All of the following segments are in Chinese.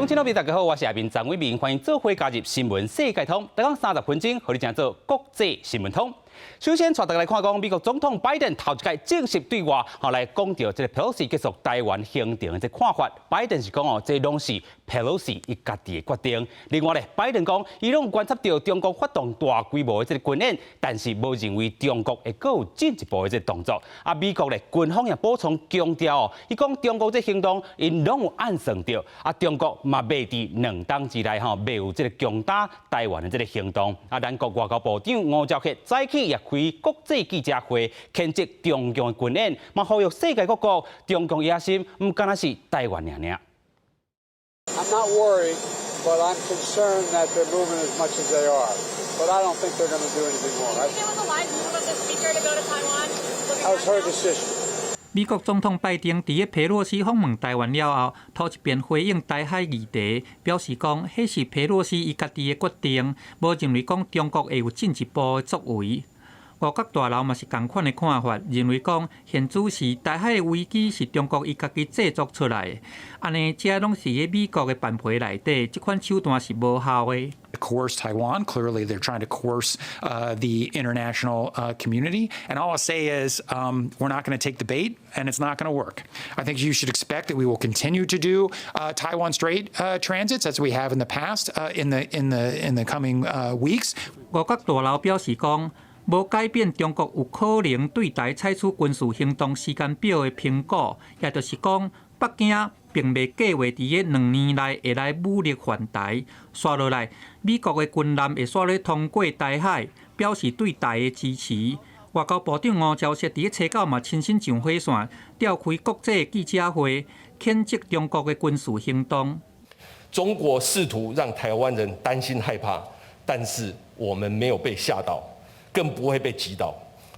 乡亲老朋大家好，我是下面张伟明，欢迎做伙加入新闻世界通，每讲30分钟，和你讲做国际新闻通。首先，带大家来看讲美国总统拜登头一届正式对外，来讲到这个 Pelosi 结束台湾行程的这看法。拜登是讲这拢是 Pelosi 伊家己的决定。另外咧，拜登讲伊拢观察到中国发动大规模的这个军演，但是无认为中国会更有进一步的这个动作。美国咧军方也补充强调伊讲中国这行动因拢有暗算到，中国嘛未伫2冬之内未有这个攻打台湾的这个行动。咱国外交部长吴钊燮早起也开国际记者会，谴责中共的军演，嘛呼吁世界各国中共野心唔单单是台湾尔。I'm not worried, but I'm concerned that they're moving as much as they are. But I don't think they're going to do anything more. There was a live move of the speaker to go to Taiwan. That was her decision. 美国总统拜登伫佩洛西访问台湾了后，头一遍回应台海议题，表示讲，迄是佩洛西伊家己的决定，无认为讲中国会有进一步的作为。外国大佬嘛是同款的看法，认为讲现主时台海危机是中国伊家己制作出来的，安尼这拢是喺美国的办法内底，这款手段是无效的。Coerce Taiwan. Clearly, they're trying to coerce the international community. And all I'll say is, we're not going to take the bait, and it's not going to work. I think you should expect that we will continue to do Taiwan Strait transits as we have in the past in the coming weeks. 外国大佬表示讲，无改变中国有可能对台采取军事行动时间表的评估，也就是讲，北京并未计划伫个2年内会来武力犯台。刷落来，美国的军舰会刷咧通过台海，表示对台的支持。外交部长吴钊燮伫个初九嘛亲身上火线，召开国际记者会，谴责中国的军事行动。中国试图让台湾人担心害怕，但是我们没有被吓到。更不会被击倒。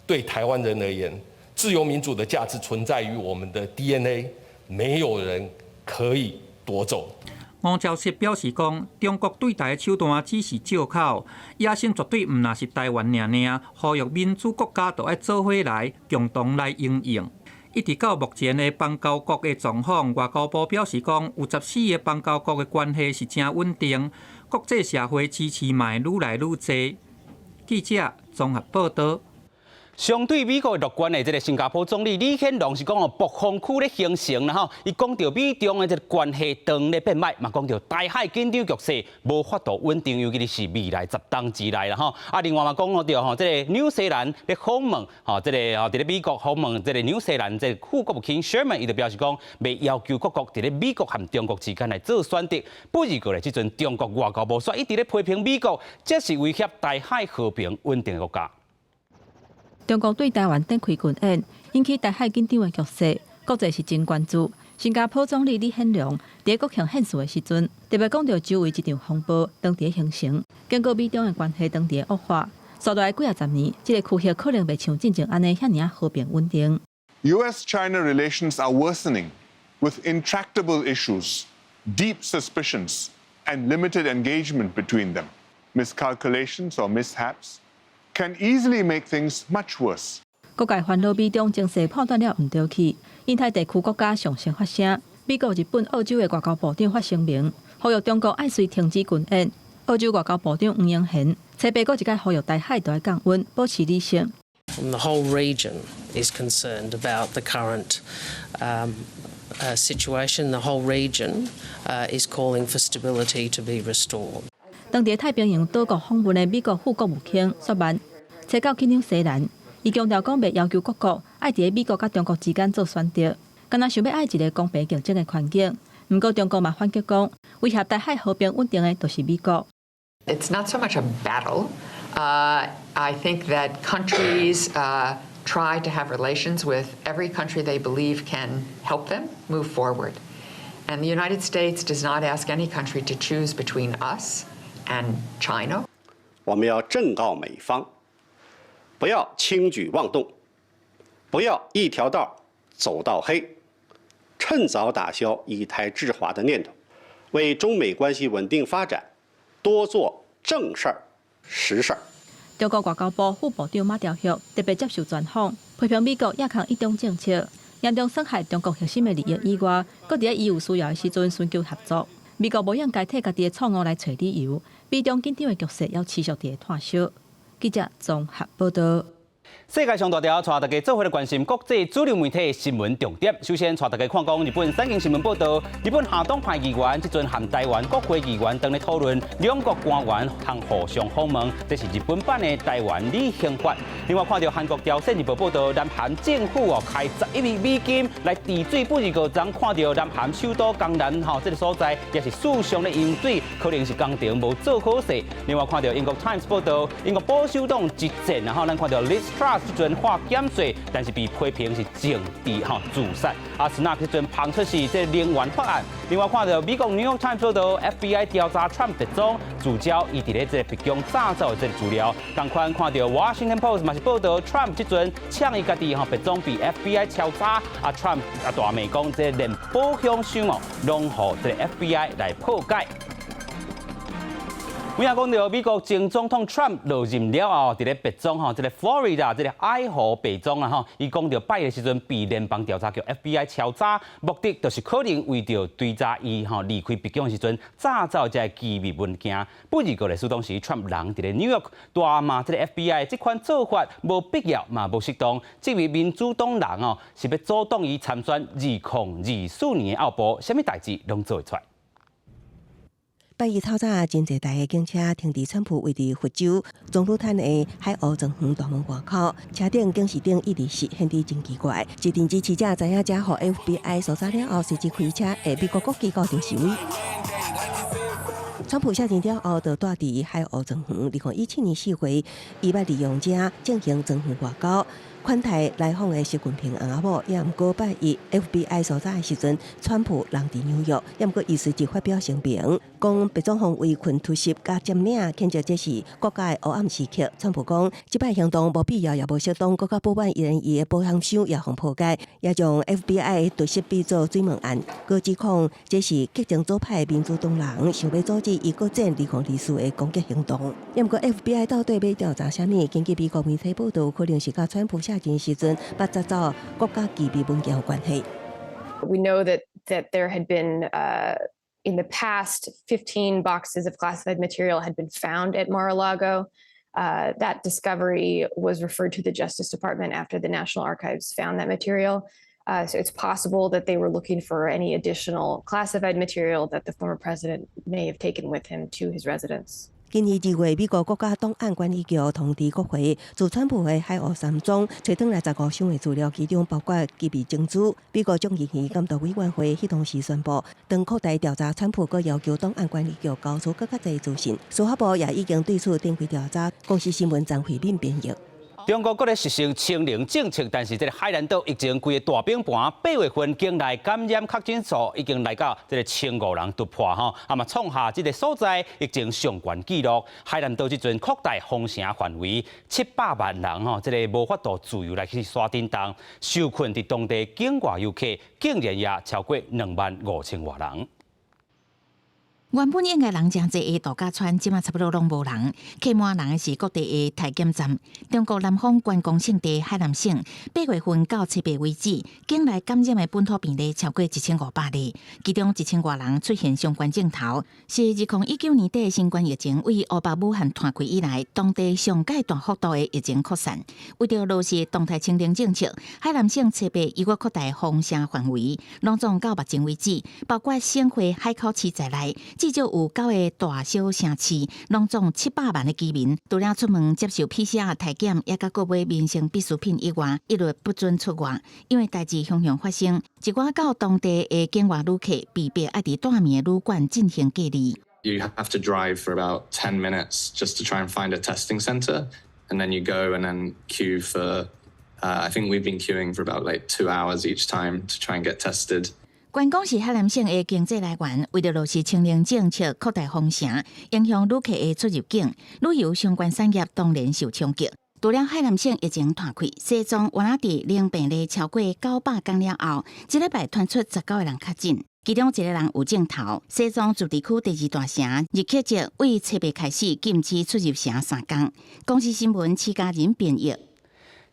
对台湾人而言，自由民主的价值存在于我们的 DNA， 没有人可以夺走。吴钊燮表示讲，中国对台的手段只是借口，野心绝对唔那是台湾尔，呼吁民主国家都要做伙来，共同来应应。一直到目前的邦交国的状况，外交部表示讲，有14个邦交国的关系是真稳定，国际社会支持嘛会愈来愈多。记者综合报道。相对美国乐观的这个新加坡总理李显龙是讲暴风区咧形成啦吼，伊讲到美中的这个关系当咧变歹，嘛讲到台海紧张局势无法度稳定，尤其是未来10冬之内啦吼。另外嘛讲到这个纽西兰咧访问这个伫咧美国访问这个纽西兰这个副国务卿 Sherman， 伊就表示讲，未要求各国伫咧美国和中国之间来做选择。不如过来，即阵中国外交部说一直咧批评美国，这是威胁台海和平稳定的国家。中国对台湾展开军演，引起台海紧张的局势，国际是真关注。新加坡总理李显龙伫国庆献词的时阵，特别讲到周围一场风暴当伫形成，经过美中的关系当伫恶化，刷落来几20年，这个区域可能袂像进前安尼遐尔和平稳定。U.S.-China relations are worsening with intractable issues, deep suspicions, and limited engagement between them. Miscalculations or mishaps can easily make things much worse. 各界烦恼美中情势判断了唔对去，印太地区国家上先发声。美国、日本、澳洲的外交部长发声明，呼吁中国爱随停止军演。澳洲外交部长吴永贤采白过一届呼吁台海都要降温，保持理性。The whole region is concerned about the current situation. The whole region is calling for stability to be restored. 当地太平洋岛国访问的美国副国务卿索曼，初九去纽西兰，伊强调讲，袂要求各国爱伫美国甲中国之间做选择，敢若想要爱一个公平竞争的环境。不过中国嘛反击讲，威胁台海和平稳定的就是美国。It's not so much a battle. I think that countries try to have relations with every country they believe can help them move forward. And the United States does not ask any country to choose between us and China. 我们要正告美方，不要轻举妄动，不要一条道走到黑，趁早打消以台制华的念头，为中美关系稳定发展多做正事儿、实事儿。中国外交部副部长马朝旭特别接受专访，批评美国亚抗一中政策严重损害中国核心的利益以外，搁伫伊有需要的时阵寻求合作。美国无用解体家己的错误来找理由，美中紧张的局势要持续地探索。记者综合报道。世界上大条，带大家做伙来关心国际主流媒体新闻重点。首先，带大家看讲日本产经新闻报道，日本下党派议员即阵和台湾国会议员等咧讨论两国官员通互相访问，这是日本版的台湾理宪法。另外，看到韩国朝鲜日报报道，南韩政府开11亿美金来治水，不日个昨看到南韩首都江南这个所在也是史上的淹水，可能是工程无做好势。另外，看到英国 Times 报道，英国保守党执政，然后咱看到 Liz Truss 即阵化减税，但是被批评是政治自杀。斯纳克即阵抛出是这能源法案。另外看到美国 New York Times 报道 ，FBI 调查 Trump 特总，聚焦伊伫咧这个白宫炸造的这个资料。同款看到 Washington Post 嘛是报道 Trump 即阵呛伊家己白总被 FBI 敲诈，Trump 大美讲这连保险箱拢互这个 FBI 来破解。我也讲到美国前总统 Trump 落任了后，伫咧白宫这个 Florida 这个爱荷白宫伊讲到拜的时阵被联邦调查局 FBI 敲诈，目的就是可能为着追查伊离开白宫的时阵炸造这机密文件。不如个来说当时 Trump 人伫咧 New York 大骂这个 FBI 这款做法无必要嘛无适当。这位民主党人是要阻挡伊参选2024年的后部，什么代志拢做会出来。8月透早，真侪台的警车停伫川普位置佛州总督探的海鸥庄园大门外口，车顶警示灯一直是显得真奇怪。一阵支持者知影者，互 FBI 搜查了后，随即开车下美国国旗高顶示威。川普下任了后，就住伫海鸥庄园，2017年4月，伊捌利用者进行庄园外交。款待来访的习近平翁仔某，也毋过8月 FBI 搜查的时阵，川普人伫纽约，也毋过伊随即发表声明，讲白总统围困突袭甲占领，谴责这是国家的黑暗时刻。川普讲，即摆行动无必要，也无适当，国家保管伊的保险箱也互破解，也将 FBI 突袭比作水门案，佮指控这是激进左派民主党人想要阻止伊搁展2024的攻击行动。也毋过 FBI 到底要调查啥物？根据美国媒体报道，可能是甲川普下任时阵捌查找国家机密文件有关系。We know that there had been in the past 15 boxes of classified material had been found at Mar-a-Lago. That discovery was referred to the Justice Department after the National Archives found that material. So it's possible that they were looking for any additional classified material that the former president may have taken with him to his residence. 今年2月，美国国家档案管理局通知国会，自川普的海鸥山庄找回来15箱的资料，其中包括机密证据。美国众议院监督委员会迄当时宣布，当扩大调查川普，佮要求档案管理局交出更加侪资讯。司法部也已经对此展开调查。公司新闻张惠敏编译。中国搁咧实行清零政策，但是这个海南岛疫情规个大冰盘，8月份境内感染确诊数已经来到这个1500人突破嘛创下这个所在疫情上悬纪录。海南岛即阵扩大封城范围，700万人这个无法度自由来去耍叮当，受困伫当地境外游客竟然也超过25000多人。原本应该人真济的度假村，即马差不多拢无人。客满人的是各地的体检站。中国南方观光胜地海南省8月份到7月为止，境内感染的本土病例超过1500例，其中1000多人出现相关症头，是2019年底新冠疫情为乌巴武汉传开以来，当地上界大幅度的疫情扩散。为着落实动态清零政策，海南省7月又扩大封城范围，拢总到目前为止，包括省会海口市在内。至少有9个大小城市，拢总700万的居民，除了出门接受 PCR 体检，也甲购买民生必需品以外，一律不准出外。因为代志常常发生，一寡到当地的境外旅客被迫要伫大面的旅馆进行隔离。You have to drive for about 10 minutes just to try and find a testing center, and then you go and then queue for. I think we've been queuing for about 2 hours each time to try and get tested. 关公是海南省的经济来源，为了落实清零政策，扩大封城，影响旅客的出入境，旅游相关产业当然受冲击。除了海南省疫情断开，西藏原来伫零病例超过900天了后，一礼拜传出19个人确诊，其中1个人有症头。西藏自治区第2大城日喀则为7月开始禁止出入城3天。公司新闻7家人编译。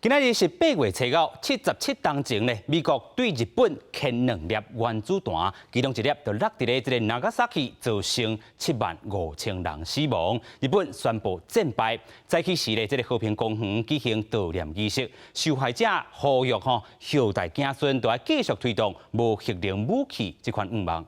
今仔日是8月初9，77当前呢，美国对日本牵2粒原子弹，其中1粒就落伫咧这个Nagasaki，造成75000人死亡。日本宣布战败，在去时咧，这个和平公园举行悼念仪式，受害者呼吁后代子孙都要继续推动无核能武器这款愿望。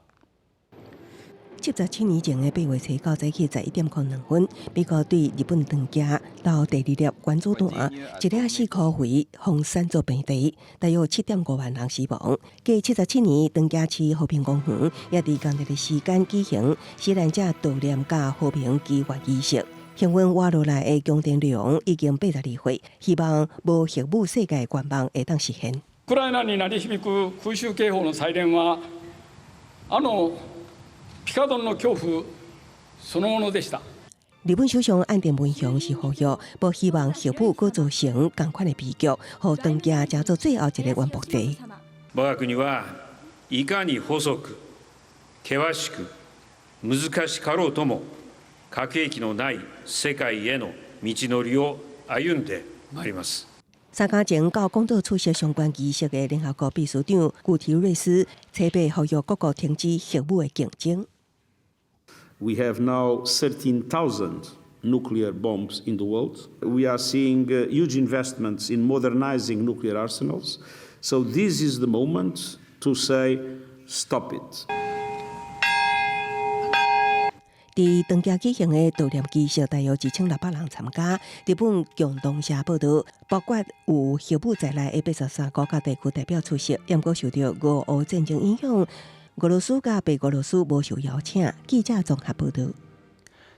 77年前的8月初9早起11:02分，美国对日本长架到第2粒原子弹，一粒4颗回放散作平地，大约7.5万人死亡。继77年长架市和平公园也伫同日的时间举行死难者悼念甲和平祈愿仪式。幸运活落来的强电量已經82歲，希望無核武世界願望會當實現。ウクライナに鳴り響く空襲警報のサイレンはピカドンの恐怖そのものでした。日本首相岸田文雄是呼吁，不希望核武搁造成同款的悲劇，互長家成做最後一個原爆地。我が国はいかに細く、険しく、難しかろうとも、核兵器のない世界への道のりを歩んでまいります。 3天前到廣島出席相關儀式的聯合國秘書長古提瑞斯，初八呼籲各國停止核武的競爭。 We have now 13,000 nuclear bombs in the world. We are seeing huge investments in modernizing nuclear arsenals. So this is the moment to say, stop it. 伫长假舉行的悼念儀式，大約2600人參加。日本共同社報道，包括有核武在內的83個國家地區代表出席，不過受到俄烏戰爭影響。 俄羅斯甲白俄羅斯無受邀請。記者綜合報道。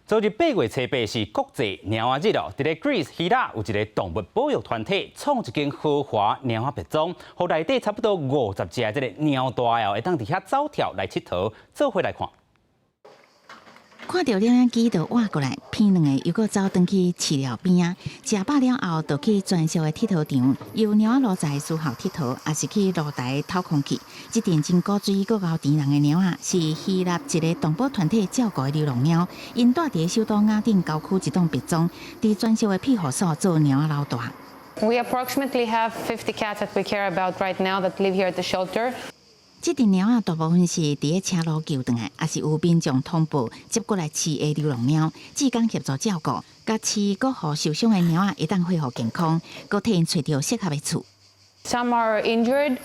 昨日8月初8是國際貓仔日哦，伫咧 Greece 希臘有一個動物保育團體創一間豪華貓仔別莊，互內底差不多50隻這個貓大哦，會當佇遐走跳來佚佗，做伙來看。 看到摄影機就挖過來，片兩個又搁走轉去飼料邊啊，食飽了後就去專屬的佚佗場，由貓仔落在樹後佚佗，也是去露台透空氣。這陣真古錐、閣高甜人的貓仔，是希臘一個動保團體照顧的流浪貓，因住佇首都雅典郊區一棟別莊，佇專屬的庇護所做貓仔老大。We approximately have 50 cats that we care about right now that live here at the shelter. 这阵猫仔大部分是伫咧車路救回來，也是有民眾通報接過來飼的流浪貓，志工協助照顧，甲飼閣互受傷的貓仔會當恢復健康，閣替因找到適合的厝。Some are injured,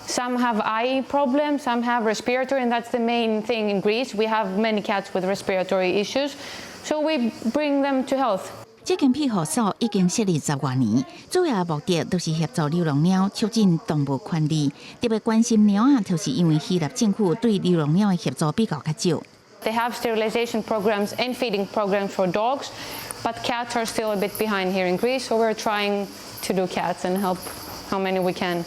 some have eye problems, some have respiratory, and that's the main thing in Greece. We have many cats with respiratory issues, so we bring them to health. 这间庇護所已經設立10多年，主要的目的都是協助流浪貓，促進動物權利。特別關心貓仔，就是因為希臘政府對流浪貓的協助比較較少。They have sterilization programs and feeding programs for dogs, but cats are still a bit behind here in Greece, so we're trying to do cats and help how many we can.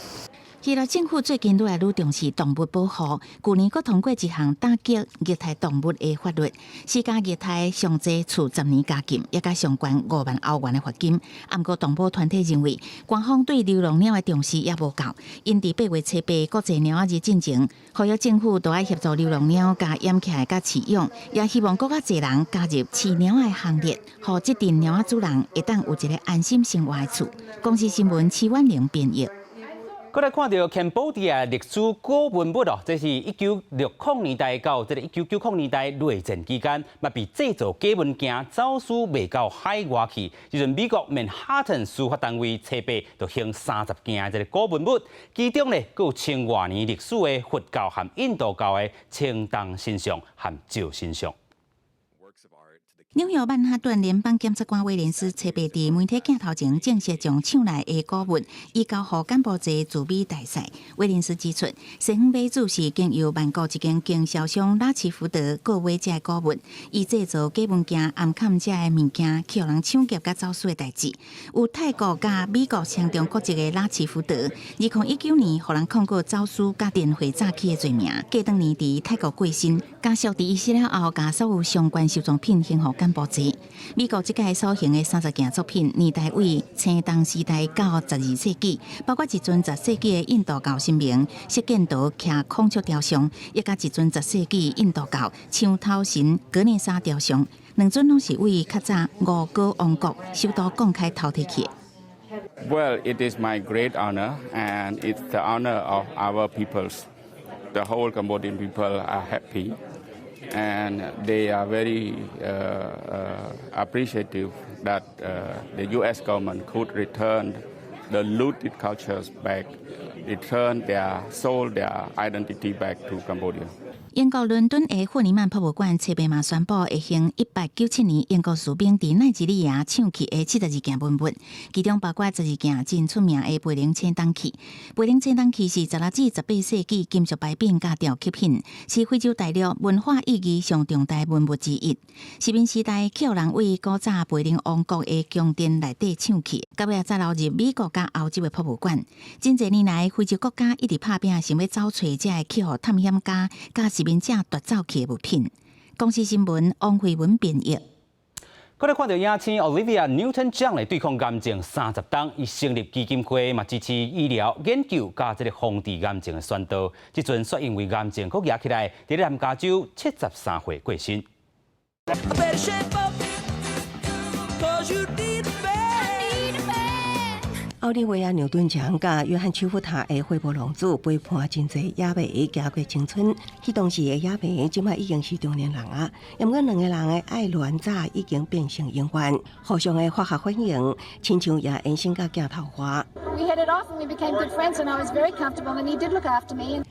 希臘政府最近愈來愈重視動物保護，去年閣通過一項打擊虐待動物的法律，施加虐待上濟處10年監禁，也加上關5萬歐元的罰金。不過動保團體認為，官方對流浪貓的重視也無夠，因伫8月初8國際貓仔日進前，呼籲政府都愛協助流浪貓加掩起來加飼養，也希望更加濟人加入飼貓的行列，互這陣貓仔主人會當有一個安心生活的厝。公視新聞徐婉玲編譯。 過來看到Cambodia歷史古文物哦，這是1960年代到這個1990年代內戰期間，嘛被製造假物件走私賣到海外去。時陣美國曼哈頓司法單位初八就興30件這個古文物，其中呢，佫有千多年歷史的佛教和印度教的青銅神像和石神像。 紐約曼哈頓聯邦檢察官威廉斯初八伫媒體鏡頭前正式將搶來的古物移交予柬埔寨駐美大使。威廉斯指出，西方買主是經由曼谷一間經銷商拉奇福德購買這個古物，以製造假物件暗崁這個物件，去予人搶劫甲走私的代志。有泰國甲美國雙重國籍的拉奇福德，2019年予人控告走私甲電匯詐欺的罪名，過當年伫泰國過身，家屬佇醫死了後，甲所有相關收藏品獻予柬埔寨。美國即屆所行的30件作品，年代為青銅時代到12世紀，包括一尊10世紀的印度教神明釋犍陀騎孔雀雕像，也甲一尊10世紀印度教槍頭神格涅沙雕像，兩尊攏是為較早吳哥王國首都公開偷摕去的。Well, it is my great honor, and it's the honor of our peoples. The whole Cambodian people are happy, and they are very appreciative that the U.S. government could return the looted cultures back, return their soul, their identity back to Cambodia. 英国伦敦的霍尼曼博物馆册嘛宣布，会行1897年英国士兵伫奈及利亚抢去的72件文物，其中包括12件真出名的培灵青铜器。培灵青铜器是16至18世纪金属摆柄加雕刻品，是非洲大陆文化意义上重大文物之一。殖民时代，去有人为古早培灵王国的宫殿内底抢去，到尾再流入美国甲欧洲的博物馆。真侪年来，非洲国家一直拍拼，想要找找这个去互探险家甲殖民者夺走去的物品。公司新闻王慧文编译。我哋看到亚青 Olivia Newton 奖来对抗癌症30档，伊成立基金会嘛支持医疗研究加这个防治癌症的宣导。即阵却因为癌症搁压起来，伫南加州73岁过身。奥利维亚牛顿奖甲约翰丘福塔的惠波龙子陪伴真侪亚迷行过青春，迄当时的亚迷即摆已经是中年人啊，因过两个人的爱恋早已经变成永远，互相的化学反应，亲像也延伸到镜头花。We hit it off and we became good friends, and I was very comfortable, and he did look after me.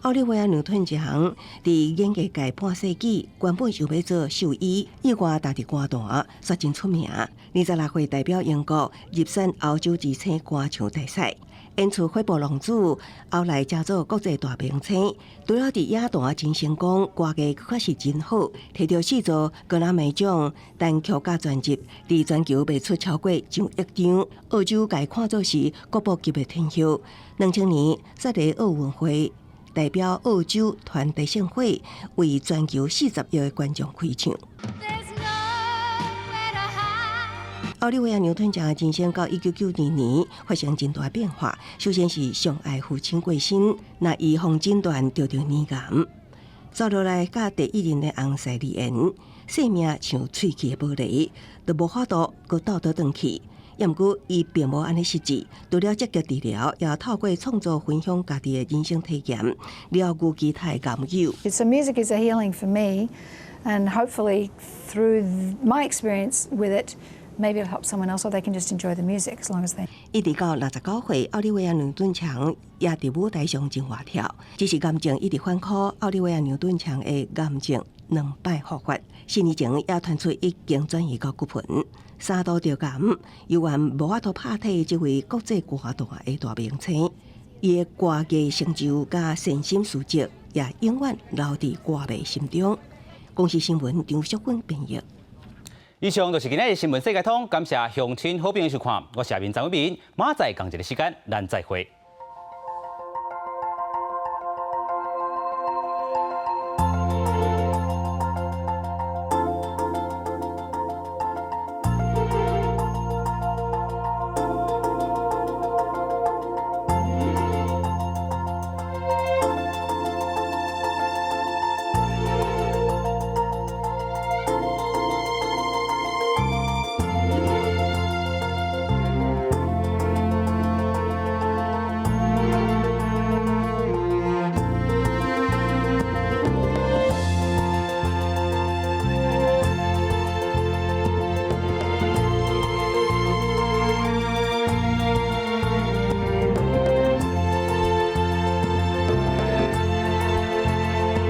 奥利维亚牛顿奖伫演艺界半世纪，原本就要做兽医，意外打伫歌坛，煞真出名。26岁代表英国入选欧洲之星歌唱大赛，演出《惠波龙子》，后来加做国际大名星。除了伫野坛真成功，歌艺确实真好，摕到4座格莱美奖，单曲加专辑伫全球卖出超过1亿张。澳洲界看作是国宝级的天后。2000年雪梨奥运会。代表澳洲团体盛会为全球40亿的观众开唱。奥利维亚牛顿奖的晋升到1992年发生真大变化。首先是上爱父亲过身，那伊防诊断得到乳癌，接落来甲第一任的翁婿离婚，性命像喙齿的玻璃，都无法度搁倒倒转去。不过，伊并无安尼失志，除了积极治疗，也透过创作分享家己的人生体验，疗愈其他的感友。So music is a healing for me, and hopefully through my experience with it, maybe it'll help someone else, or they can just enjoy the music as long as they. 一直到69岁，奥利维亚牛顿强也伫舞台上真活跳，只是癌症一直反苦。奥利维亚牛顿强的癌症2摆复发，4年前也传出已经转移到骨盆。3度着癌，犹原无法度拍替这位国际歌坛的大明星。伊的歌艺成就甲善心事迹，也永远留伫歌迷心中。公司新闻张淑君编译。以上就是今日的新闻世界通，感谢乡亲好朋友收看，我是下面张伟民，马仔同一个时间，咱再会。